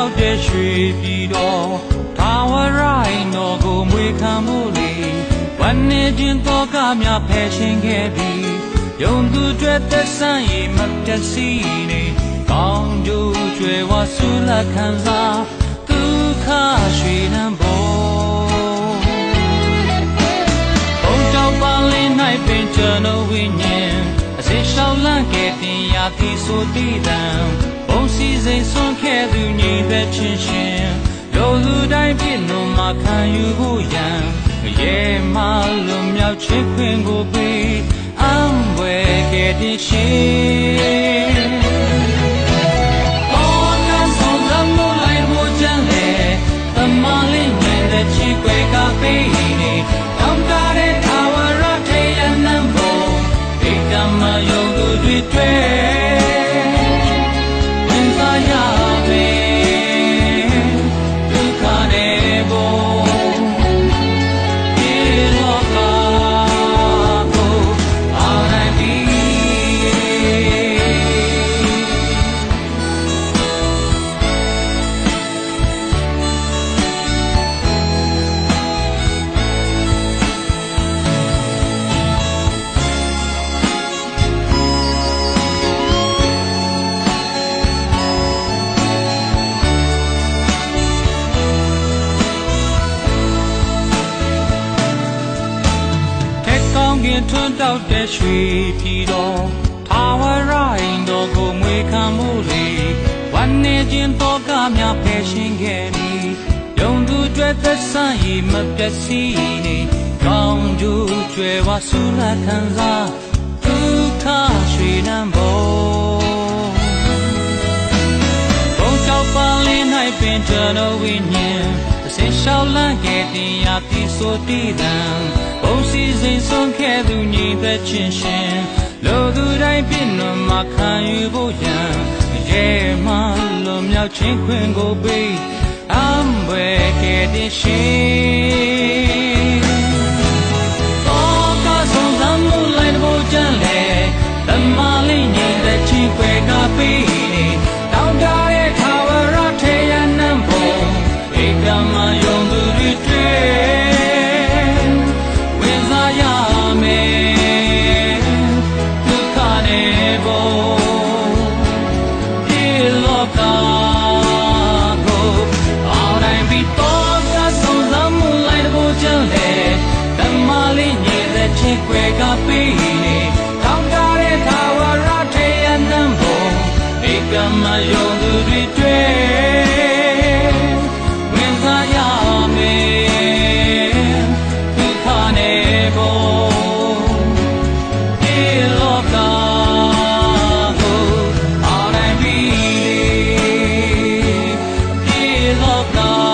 ရောက်တဲ့ရွှေပြည်တော်ထာဝရအိမ်တော်ကိုမွေခံမှုလေဝမ်းနေခြင်းသောကများဖယ်ရှင်ခဲ့ပြီးယုံသူတွေသက်ဆိုင်ရမတတ်စီနေကောင်းကျိုးကျွယ်ဝဆုလက်ခံစားဒုက္ခရွှေနံပေါ်ဘုံကြောင့်ပါလင်း၌ပင်ကျွန်တော်ဝိညာဉ်အစေရှောင်းလန့်ခဲ့တင်ရာတိဆိုတည်တံဘုံစီစိန်ဆွန်ခဲ့သူညီသက်ချင်းရှင်လူလူတိုင်းပြည့်နှုံမှာခံယူဖို့ရန်ရဲမှလွန်မြောက်ချစ်ခွင့်ကိုပေးအံွယ်ခဲ့တဲ့ရှင်အော်နာဆုံးလမ်းမို့လိုက်ဖို့ကြံလေတမလေးမြင်တဲ့ချစ်ခွေကပေးနေတောင်းတတဲ့ထာဝရထေရနံဘောဧကမယုံသူတွေတွေ့ထွန်းတောက်တဲ့ရွှေပြည်တော်ထာဝရအိမ်တော်ကိုမွေခံမှုလေဝမ်းနေခြင်းသောကများဖယ်ရှင်ခဲ့ပြီးယုံသူတွေသက်ဆိုင်ရမပျက်စီးနေကောင်းကျိုးကျွယ်ဝဆုလက်ခံစားဒုက္ခရွှေနံပေါ်ဘုံကြောင့်ပါလင်း၌ပင်ကျွန်တော်ဝိညာဉ်အစေရှောင်းလန့်ခဲ့တင်ရာတိဆိုတည်တံဘုံစီစိန်ဆုံးခဲ့သူညီသက်ချင်းရှင်လူသူတိုင်းပြည့်နှံမှာခံယူဖို့ရန်ရဲမှလွန်မြောက်ခြင်းခွင့်ကိုပေးအံွယ်ခဲ့တဲ့ရှင်အော်ကဆုံးလမ်းမို့လိုက်ဖို့ကြံလေတမလေးညီသက်ချင်းခွေကပေးနေတောင်းတတဲ့ထာဝရထေရနံဘောဧကမယုံသူတွေတွေ့ချစ်ခွေကပေးနေတောင်းတတဲ့ထာဝရထေရနံဘောဧကမယုံသူတွေတွေ့ဝင်စားရမယ်ဒုက္ခနဲ့ဘောဒီလောကကိုအောင်နိုင်ပြီဒီလောက